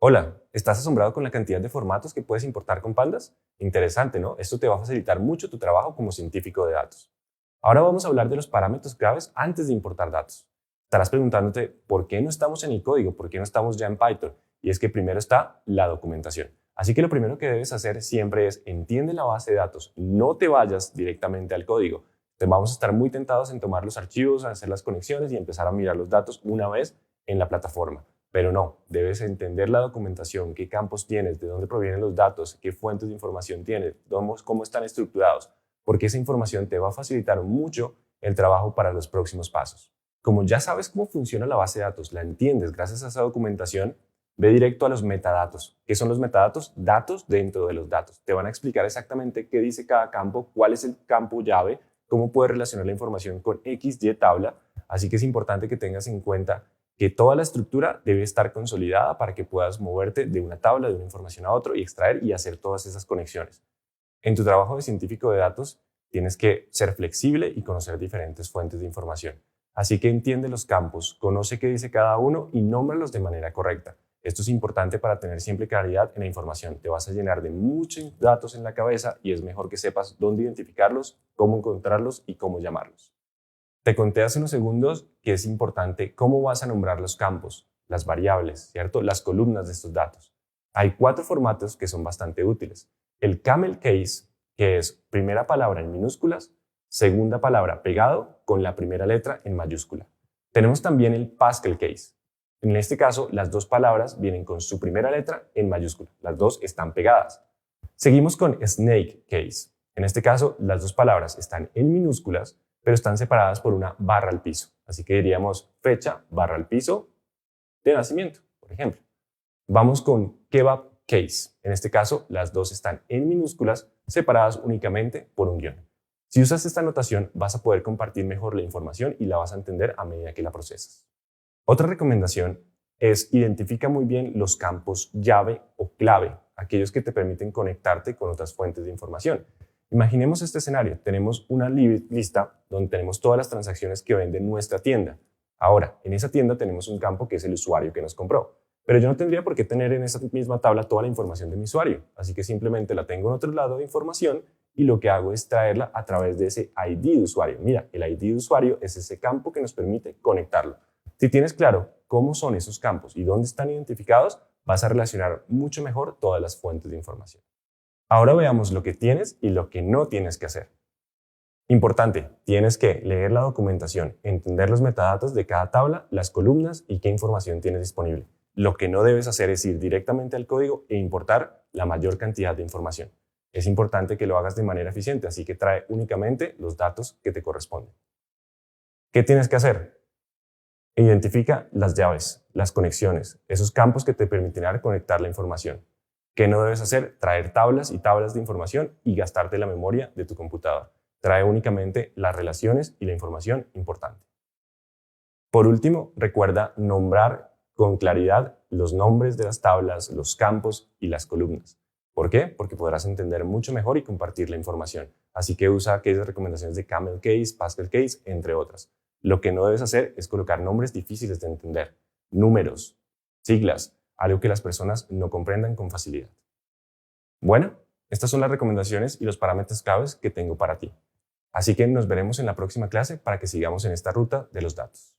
Hola, ¿estás asombrado con la cantidad de formatos que puedes importar con Pandas? Interesante, ¿no? Esto te va a facilitar mucho tu trabajo como científico de datos. Ahora vamos a hablar de los parámetros claves antes de importar datos. Estarás preguntándote por qué no estamos en el código, por qué no estamos ya en Python. Y es que primero está la documentación. Así que lo primero que debes hacer siempre es entiende la base de datos. No te vayas directamente al código. Te vamos a estar muy tentados en tomar los archivos, hacer las conexiones y empezar a mirar los datos una vez en la plataforma. Pero no, debes entender la documentación, qué campos tienes, de dónde provienen los datos, qué fuentes de información tienes, cómo están estructurados, porque esa información te va a facilitar mucho el trabajo para los próximos pasos. Como ya sabes cómo funciona la base de datos, la entiendes gracias a esa documentación, ve directo a los metadatos. ¿Qué son los metadatos? Datos dentro de los datos. Te van a explicar exactamente qué dice cada campo, cuál es el campo llave, cómo puedes relacionar la información con X, Y tabla. Así que es importante que tengas en cuenta que toda la estructura debe estar consolidada para que puedas moverte de una tabla, de una información a otra y extraer y hacer todas esas conexiones. En tu trabajo de científico de datos tienes que ser flexible y conocer diferentes fuentes de información. Así que entiende los campos, conoce qué dice cada uno y nómbralos de manera correcta. Esto es importante para tener siempre claridad en la información. Te vas a llenar de muchos datos en la cabeza y es mejor que sepas dónde identificarlos, cómo encontrarlos y cómo llamarlos. Te conté hace unos segundos que es importante cómo vas a nombrar los campos, las variables, ¿cierto? Las columnas de estos datos. Hay 4 formatos que son bastante útiles. El camel case, que es primera palabra en minúsculas, segunda palabra pegado con la primera letra en mayúscula. Tenemos también el Pascal case. En este caso, las 2 palabras vienen con su primera letra en mayúscula. Las 2 están pegadas. Seguimos con snake case. En este caso, las 2 palabras están en minúsculas, pero están separadas por una barra al piso. Así que diríamos fecha, barra al piso de nacimiento, por ejemplo. Vamos con kebab case. En este caso, las 2 están en minúsculas, separadas únicamente por un guión. Si usas esta notación, vas a poder compartir mejor la información y la vas a entender a medida que la procesas. Otra recomendación es identifica muy bien los campos llave o clave, aquellos que te permiten conectarte con otras fuentes de información. Imaginemos este escenario. Tenemos una lista donde tenemos todas las transacciones que vende nuestra tienda. Ahora, en esa tienda tenemos un campo que es el usuario que nos compró. Pero yo no tendría por qué tener en esa misma tabla toda la información de mi usuario. Así que simplemente la tengo en otro lado de información y lo que hago es traerla a través de ese ID de usuario. Mira, el ID de usuario es ese campo que nos permite conectarlo. Si tienes claro cómo son esos campos y dónde están identificados, vas a relacionar mucho mejor todas las fuentes de información. Ahora veamos lo que tienes y lo que no tienes que hacer. Importante, tienes que leer la documentación, entender los metadatos de cada tabla, las columnas y qué información tienes disponible. Lo que no debes hacer es ir directamente al código e importar la mayor cantidad de información. Es importante que lo hagas de manera eficiente, así que trae únicamente los datos que te corresponden. ¿Qué tienes que hacer? Identifica las llaves, las conexiones, esos campos que te permitirán conectar la información. ¿Qué no debes hacer? Traer tablas y tablas de información y gastarte la memoria de tu computador. Trae únicamente las relaciones y la información importante. Por último, recuerda nombrar con claridad los nombres de las tablas, los campos y las columnas. ¿Por qué? Porque podrás entender mucho mejor y compartir la información. Así que usa aquellas recomendaciones de Camel Case, Pascal Case, entre otras. Lo que no debes hacer es colocar nombres difíciles de entender, números, siglas, algo que las personas no comprendan con facilidad. Bueno, estas son las recomendaciones y los parámetros claves que tengo para ti. Así que nos veremos en la próxima clase para que sigamos en esta ruta de los datos.